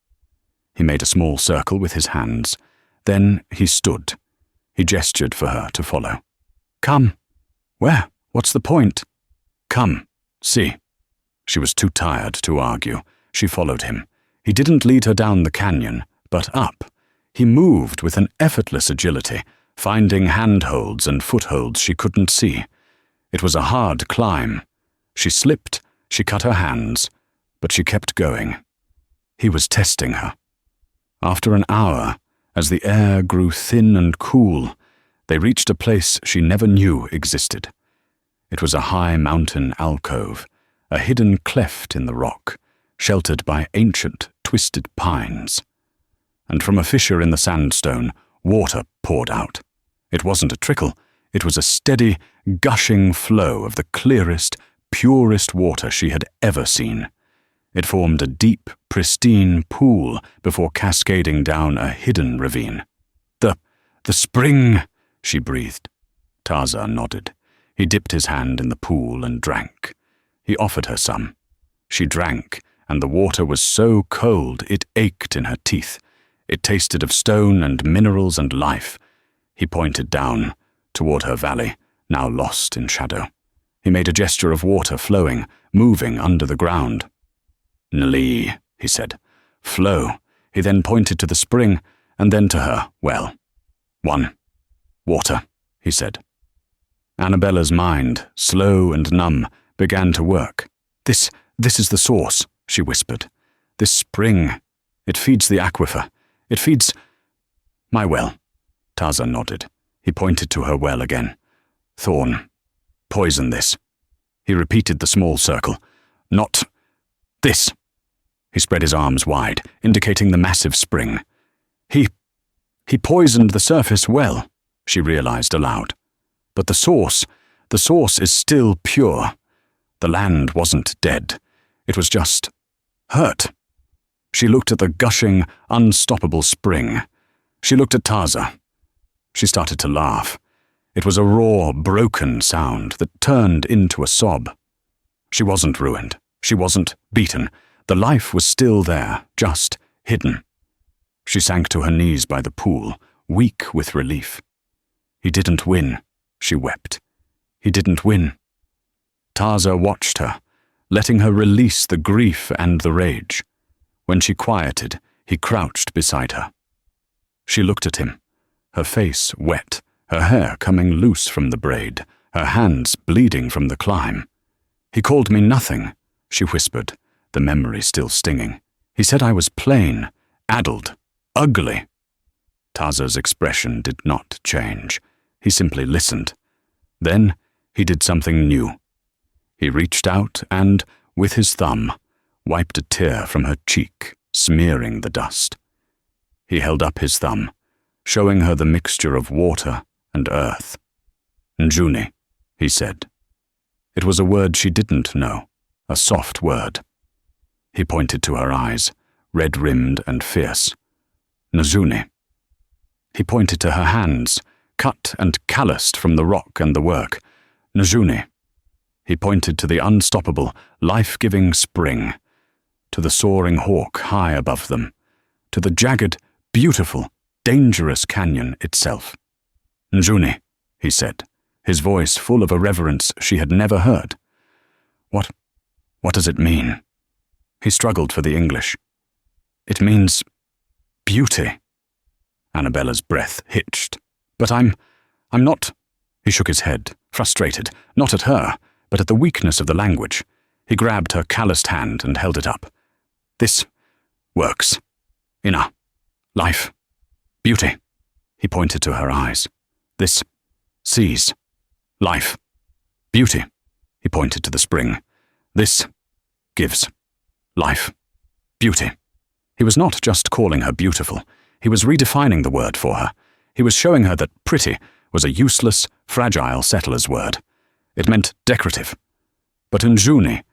He made a small circle with his hands. Then he stood. He gestured for her to follow. "Come." "Where? What's the point?" "Come. See." She was too tired to argue. She followed him. He didn't lead her down the canyon, but up. He moved with an effortless agility, finding handholds and footholds she couldn't see. It was a hard climb. She slipped, she cut her hands, but she kept going. He was testing her. After an hour, as the air grew thin and cool, they reached a place she never knew existed. It was a high mountain alcove, a hidden cleft in the rock, sheltered by ancient, twisted pines. And from a fissure in the sandstone, water poured out. It wasn't a trickle, it was a steady, gushing flow of the clearest, purest water she had ever seen. It formed a deep, pristine pool before cascading down a hidden ravine. The spring," she breathed. Tarza nodded. He dipped his hand in the pool and drank. He offered her some. She drank, and the water was so cold it ached in her teeth. It tasted of stone and minerals and life. He pointed down, toward her valley, now lost in shadow. He made a gesture of water flowing, moving under the ground. "Nli," he said. "Flow." He then pointed to the spring, and then to her well. "One. Water," he said. Annabella's mind, slow and numb, began to work. This is the source," she whispered. "This spring. It feeds the aquifer. It feeds—" "My well." Tarza nodded. He pointed to her well again. "Thorn. Poison this." He repeated the small circle. "Not this." He spread his arms wide, indicating the massive spring. He poisoned the surface well," she realized aloud. "But the source is still pure. The land wasn't dead. It was just hurt." She looked at the gushing, unstoppable spring. She looked at Tarza. She started to laugh. It was a raw, broken sound that turned into a sob. She wasn't ruined. She wasn't beaten. The life was still there, just hidden. She sank to her knees by the pool, weak with relief. "He didn't win," she wept. "He didn't win." Tarza watched her, letting her release the grief and the rage. When she quieted, he crouched beside her. She looked at him, her face wet, her hair coming loose from the braid, her hands bleeding from the climb. "He called me nothing," she whispered, the memory still stinging. "He said I was plain, addled, ugly." Tarza's expression did not change. He simply listened. Then he did something new. He reached out and, with his thumb, wiped a tear from her cheek, smearing the dust. He held up his thumb, showing her the mixture of water and earth. "Njuni," he said. It was a word she didn't know, a soft word. He pointed to her eyes, red-rimmed and fierce. Nzuni. He pointed to her hands, cut and calloused from the rock and the work. Nzuni. He pointed to the unstoppable, life-giving spring, to the soaring hawk high above them, to the jagged, beautiful, dangerous canyon itself. Nzuni, he said, his voice full of a reverence she had never heard. What does it mean? He struggled for the English. It means beauty. Annabella's breath hitched. But I'm not. He shook his head, frustrated, not at her, but at the weakness of the language. He grabbed her calloused hand and held it up. This works. Ina. Life. Beauty. He pointed to her eyes. This sees. Life. Beauty. He pointed to the spring. This gives. Life. Beauty. He was not just calling her beautiful. He was redefining the word for her. He was showing her that pretty was a useless, fragile settler's word. It meant decorative. But Nzuni,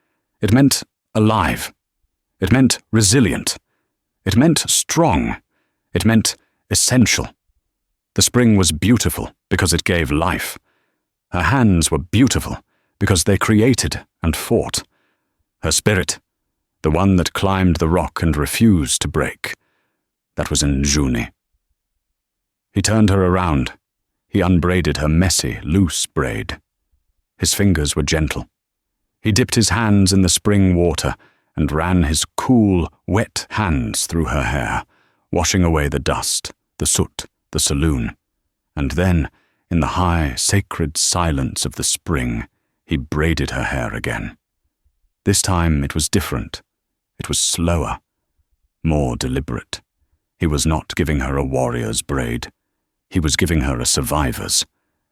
it meant alive. It meant resilient. It meant strong. It meant essential. The spring was beautiful because it gave life. Her hands were beautiful because they created and fought. Her spirit, the one that climbed the rock and refused to break, that was Nzuni. He turned her around. He unbraided her messy, loose braid. His fingers were gentle. He dipped his hands in the spring water and ran his cool, wet hands through her hair, washing away the dust, the soot, the saloon. And then, in the high, sacred silence of the spring, he braided her hair again. This time it was different. It was slower, more deliberate. He was not giving her a warrior's braid. He was giving her a survivor's.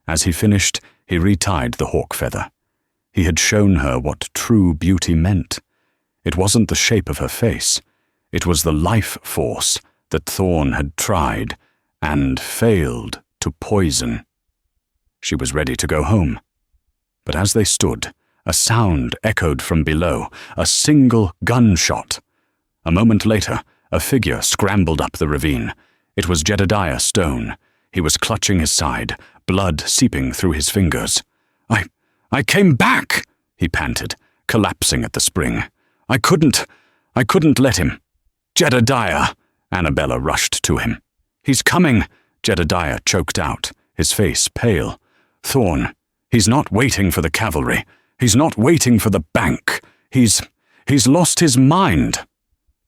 As he finished, he retied the hawk feather. He had shown her what true beauty meant. It wasn't the shape of her face. It was the life force that Thorn had tried and failed to poison. She was ready to go home. But as they stood, a sound echoed from below, a single gunshot. A moment later, a figure scrambled up the ravine. It was Jedediah Stone. He was clutching his side, blood seeping through his fingers. I came back, he panted, collapsing at the spring. I couldn't let him. Jedediah, Annabella rushed to him. He's coming, Jedediah choked out, his face pale. Thorn, he's not waiting for the cavalry. He's not waiting for the bank. He's lost his mind.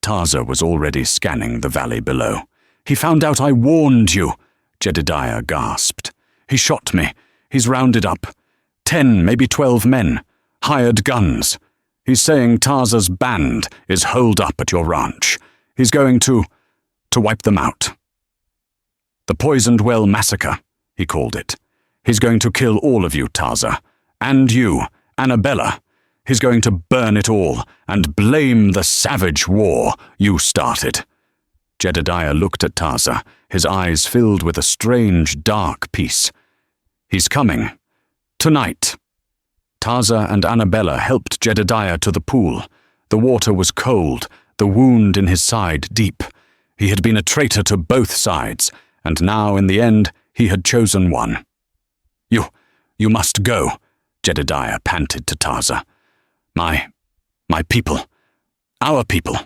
Tarza was already scanning the valley below. He found out I warned you, Jedediah gasped. He shot me. He's rounded up. 10, maybe 12 men. Hired guns. He's saying Tarza's band is holed up at your ranch. He's going to wipe them out. The Poisoned Well Massacre, he called it. He's going to kill all of you, Tarza. And you, Annabella. He's going to burn it all and blame the savage war you started. Jedediah looked at Tarza, his eyes filled with a strange, dark peace. He's coming. Tonight. Tarza and Annabella helped Jedediah to the pool. The water was cold, the wound in his side deep. He had been a traitor to both sides, and now, in the end, he had chosen one. You must go, Jedediah panted to Tarza. My people. Our people.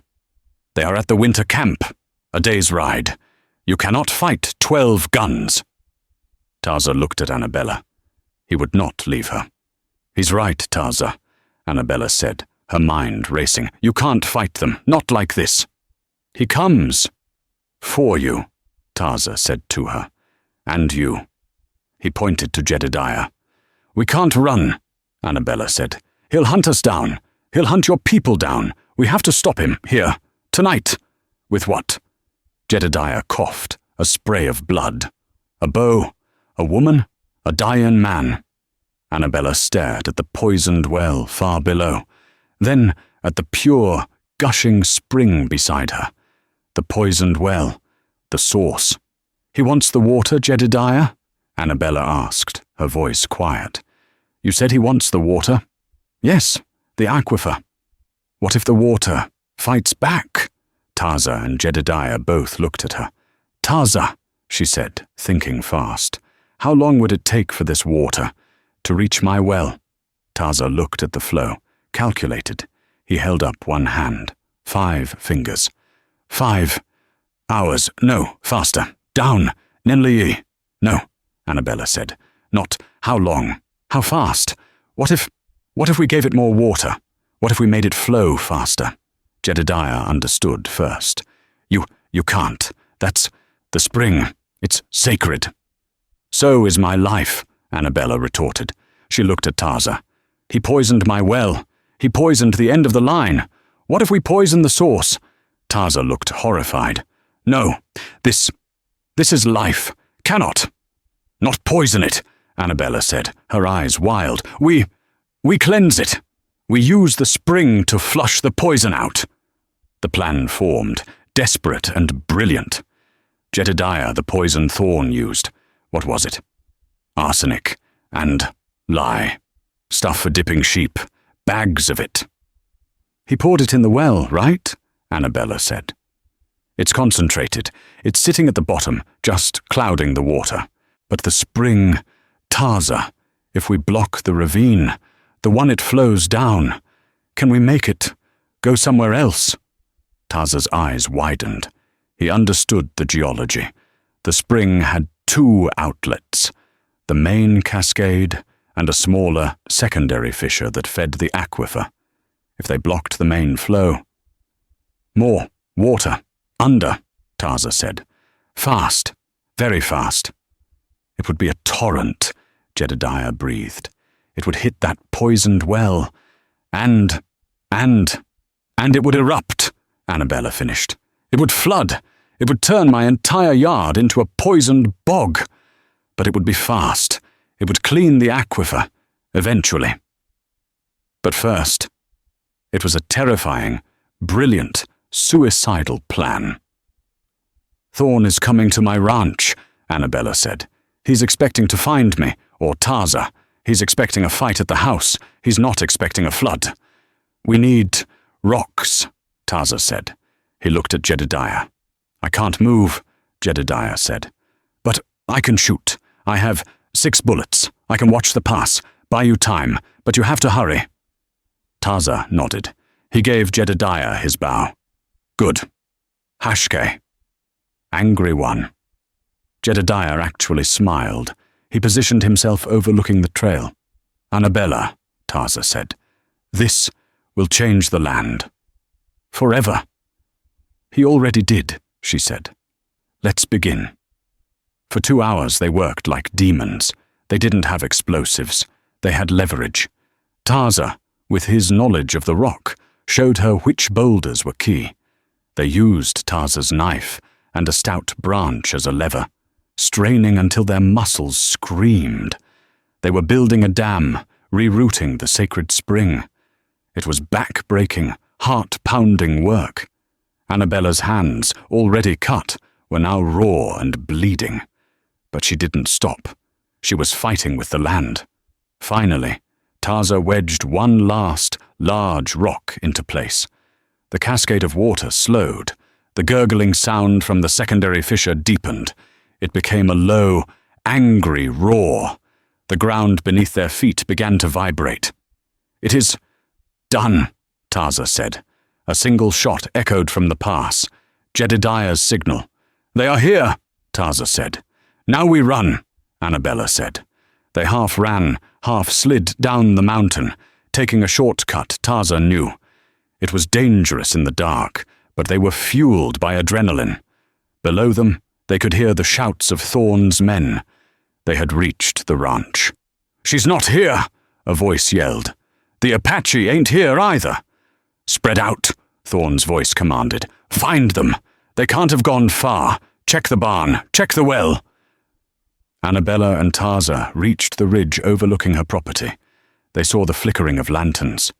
They are at the winter camp. A day's ride. You cannot fight 12 guns. Tarza looked at Annabella. He would not leave her. He's right, Tarza, Annabella said, her mind racing. You can't fight them, not like this. He comes. For you, Tarza said to her. And you. He pointed to Jedediah. We can't run, Annabella said. He'll hunt us down. He'll hunt your people down. We have to stop him, here, tonight. With what? Jedediah coughed, a spray of blood. A bow, a woman, a dying man. Annabella stared at the poisoned well far below, then at the pure, gushing spring beside her. The poisoned well, the source. He wants the water, Jedediah? Annabella asked, her voice quiet. You said he wants the water? Yes, the aquifer. What if the water fights back? Taza and Jedediah both looked at her. Taza, she said, thinking fast. How long would it take for this water to reach my well? Taza looked at the flow, calculated. He held up one hand. 5 fingers. 5 hours. No, faster. Down. Nenliyi. No, Annabella said. Not how long. How fast? What if we gave it more water? What if we made it flow faster? Jedediah understood first. You can't. That's the spring. It's sacred. So is my life, Annabella retorted. She looked at Taza. He poisoned my well. He poisoned the end of the line. What if we poison the source? Taza looked horrified. No, this is life. Cannot. Not poison it, Annabella said, her eyes wild. We cleanse it. We use the spring to flush the poison out. The plan formed, desperate and brilliant. Jedediah the poison Thorn used. What was it? Arsenic and lye. Stuff for dipping sheep. Bags of it. He poured it in the well, right? Annabella said. It's concentrated. It's sitting at the bottom, just clouding the water. But the spring, Taza, if we block the ravine, the one it flows down, can we make it go somewhere else? Taza's eyes widened. He understood the geology. The spring had 2 outlets, the main cascade and a smaller secondary fissure that fed the aquifer. If they blocked the main flow. More water. Under, Taza said. Fast. Very fast. It would be a torrent, Jedediah breathed. It would hit that poisoned well. And it would erupt, Annabella finished. It would flood. It would turn my entire yard into a poisoned bog. But it would be fast. It would clean the aquifer, eventually. But first, it was a terrifying, brilliant, suicidal plan. Thorn is coming to my ranch, Annabella said. He's expecting to find me, or Taza. He's expecting a fight at the house. He's not expecting a flood. We need rocks, Taza said. He looked at Jedediah. I can't move, Jedediah said. But I can shoot. I have 6 bullets. I can watch the pass, buy you time, but you have to hurry. Taza nodded. He gave Jedediah his bow. Good. Hashke. Angry one. Jedediah actually smiled. He positioned himself overlooking the trail. Annabella, Taza said. This will change the land. Forever. He already did, she said. Let's begin. For 2 hours they worked like demons. They didn't have explosives. They had leverage. Taza, with his knowledge of the rock, showed her which boulders were key. They used Taza's knife and a stout branch as a lever, straining until their muscles screamed. They were building a dam, rerouting the sacred spring. It was back-breaking, heart-pounding work. Annabella's hands, already cut, were now raw and bleeding. But she didn't stop. She was fighting with the land. Finally, Taza wedged one last, large rock into place. The cascade of water slowed. The gurgling sound from the secondary fissure deepened. It became a low, angry roar. The ground beneath their feet began to vibrate. It is done, Taza said. A single shot echoed from the pass. Jedediah's signal. They are here, Taza said. Now we run, Annabella said. They half ran, half slid down the mountain, taking a shortcut Taza knew. It was dangerous in the dark, but they were fueled by adrenaline. Below them, they could hear the shouts of Thorn's men. They had reached the ranch. She's not here, a voice yelled. The Apache ain't here either. Spread out, Thorn's voice commanded. Find them. They can't have gone far. Check the barn. Check the well. Annabella and Taza reached the ridge overlooking her property. They saw the flickering of lanterns.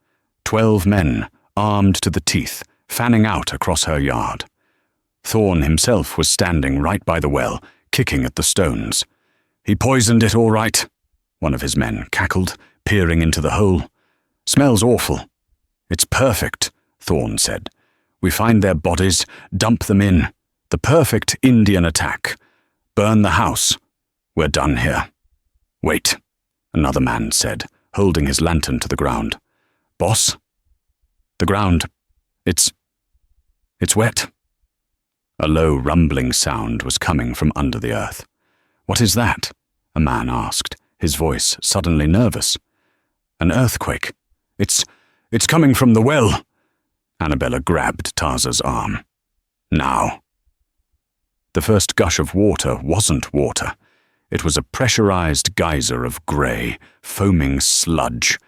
12 men, armed to the teeth, fanning out across her yard. Thorn himself was standing right by the well, kicking at the stones. He poisoned it all right, one of his men cackled, peering into the hole. Smells awful. It's perfect, Thorn said. "We find their bodies, dump them in. The perfect Indian attack. Burn the house. We're done here." "Wait," another man said, holding his lantern to the ground. "Boss? The ground, it's wet." A low rumbling sound was coming from under the earth. "What is that?" a man asked, his voice suddenly nervous. "An earthquake. It's coming from the well." Annabella grabbed Tarza's arm. "Now." The first gush of water wasn't water. It was a pressurized geyser of grey, foaming sludge.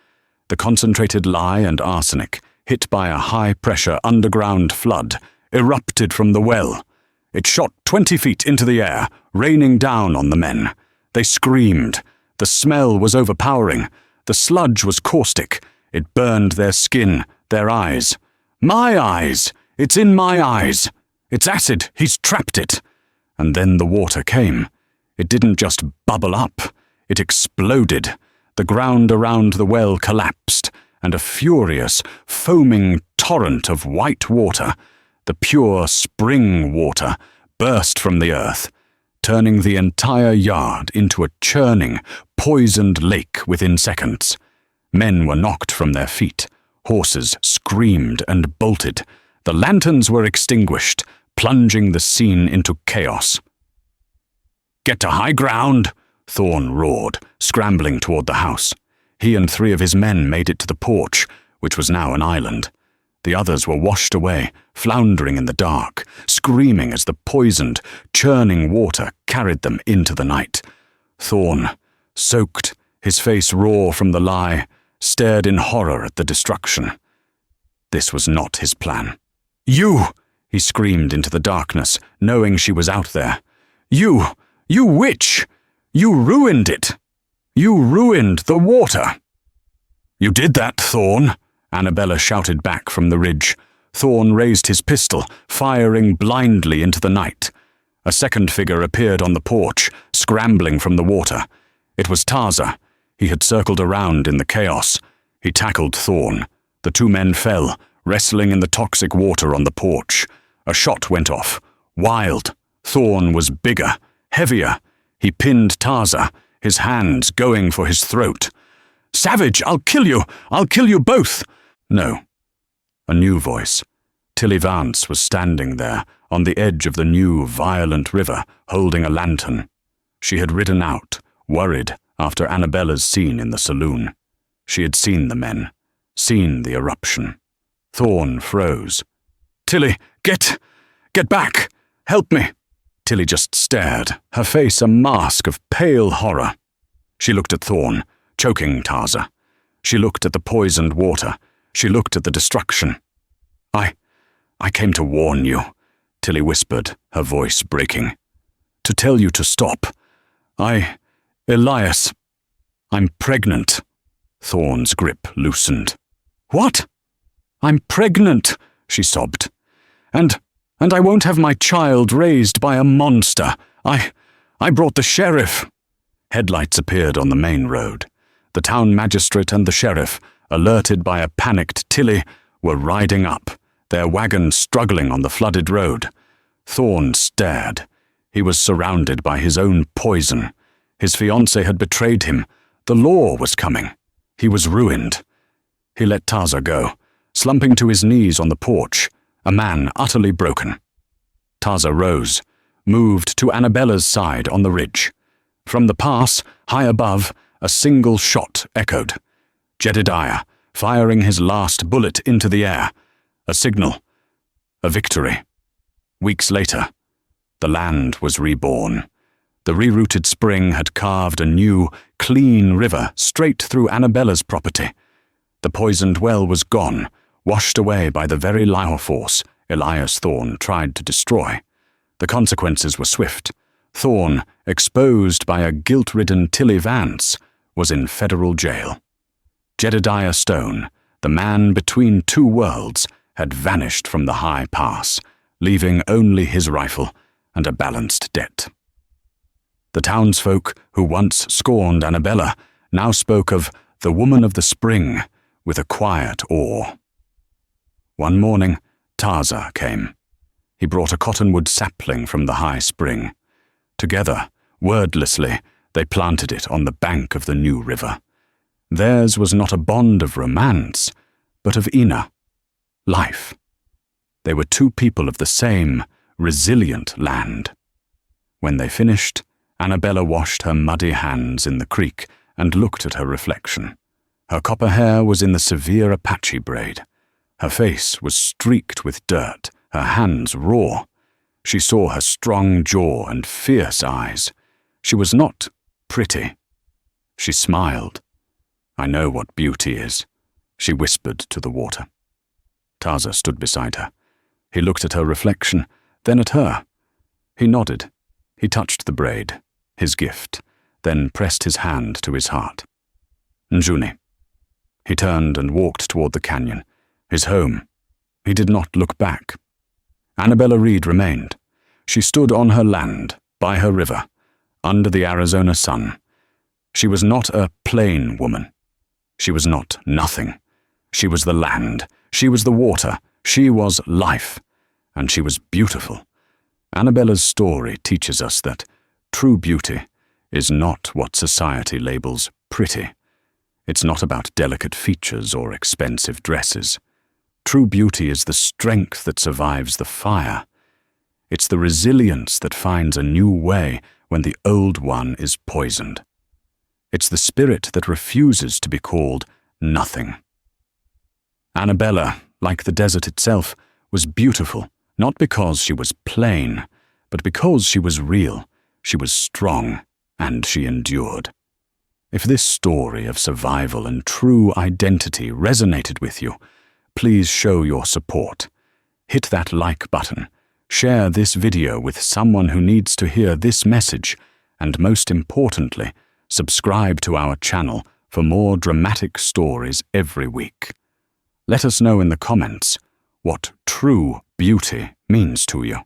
The concentrated lye and arsenic, hit by a high-pressure underground flood, erupted from the well. It shot 20 feet into the air, raining down on the men. They screamed. The smell was overpowering. The sludge was caustic. It burned their skin, their eyes. "My eyes! It's in my eyes! It's acid! He's trapped it!" And then the water came. It didn't just bubble up. It exploded. The ground around the well collapsed, and a furious, foaming torrent of white water, the pure spring water, burst from the earth, turning the entire yard into a churning, poisoned lake within seconds. Men were knocked from their feet. Horses screamed and bolted. The lanterns were extinguished, plunging the scene into chaos. "Get to high ground!" Thorn roared, scrambling toward the house. He and 3 of his men made it to the porch, which was now an island. The others were washed away, floundering in the dark, screaming as the poisoned, churning water carried them into the night. Thorn, soaked, his face raw from the lye, stared in horror at the destruction. This was not his plan. "You!" he screamed into the darkness, knowing she was out there. You witch! You ruined it! You ruined the water!" "You did that, Thorn," Annabella shouted back from the ridge. Thorn raised his pistol, firing blindly into the night. A second figure appeared on the porch, scrambling from the water. It was Tarza. He had circled around in the chaos. He tackled Thorn. The 2 men fell, wrestling in the toxic water on the porch. A shot went off. Wild. Thorn was bigger, heavier. He pinned Tarza, his hands going for his throat. "Savage, I'll kill you! I'll kill you both!" No. A new voice. Tilly Vance was standing there, on the edge of the new, violent river, holding a lantern. She had ridden out, worried, after Annabella's scene in the saloon. She had seen the men, seen the eruption. Thorn froze. "Tilly, get back! Help me!" Tilly just stared, her face a mask of pale horror. She looked at Thorn, choking Tarza. She looked at the poisoned water. She looked at the destruction. I came to warn you," Tilly whispered, her voice breaking. "To tell you to stop. Elias, I'm pregnant." Thorn's grip loosened. "What?" "I'm pregnant," she sobbed. And I won't have my child raised by a monster. I brought the sheriff." Headlights appeared on the main road. The town magistrate and the sheriff, alerted by a panicked Tilly, were riding up, their wagon struggling on the flooded road. Thorn stared. He was surrounded by his own poison. His fiancée had betrayed him. The law was coming. He was ruined. He let Tarza go, slumping to his knees on the porch, a man utterly broken. Tarza rose, moved to Annabella's side on the ridge. From the pass, high above, a single shot echoed. Jedediah, firing his last bullet into the air. A signal. A victory. Weeks later, the land was reborn. The rerouted spring had carved a new, clean river straight through Annabella's property. The poisoned well was gone, washed away by the very life force Elias Thorn tried to destroy. The consequences were swift. Thorn, exposed by a guilt-ridden Tilly Vance, was in federal jail. Jedediah Stone, the man between 2 worlds, had vanished from the high pass, leaving only his rifle and a balanced debt. The townsfolk who once scorned Annabella now spoke of the woman of the spring with a quiet awe. One morning, Taza came. He brought a cottonwood sapling from the high spring. Together, wordlessly, they planted it on the bank of the new river. Theirs was not a bond of romance, but of Ina, life. They were two people of the same, resilient land. When they finished, Annabella washed her muddy hands in the creek and looked at her reflection. Her copper hair was in the severe Apache braid. Her face was streaked with dirt, her hands raw. She saw her strong jaw and fierce eyes. She was not pretty. She smiled. "I know what beauty is," she whispered to the water. Taza stood beside her. He looked at her reflection, then at her. He nodded. He touched the braid, his gift, then pressed his hand to his heart. "Njuni." He turned and walked toward the canyon, his home. He did not look back. Annabella Reed remained. She stood on her land, by her river, under the Arizona sun. She was not a plain woman. She was not nothing. She was the land. She was the water. She was life. And she was beautiful. Annabella's story teaches us that true beauty is not what society labels pretty. It's not about delicate features or expensive dresses. True beauty is the strength that survives the fire. It's the resilience that finds a new way when the old one is poisoned. It's the spirit that refuses to be called nothing. Annabella, like the desert itself, was beautiful, not because she was plain, but because she was real, she was strong, and she endured. If this story of survival and true identity resonated with you, please show your support. Hit that like button, share this video with someone who needs to hear this message, and most importantly, subscribe to our channel for more dramatic stories every week. Let us know in the comments what true beauty means to you.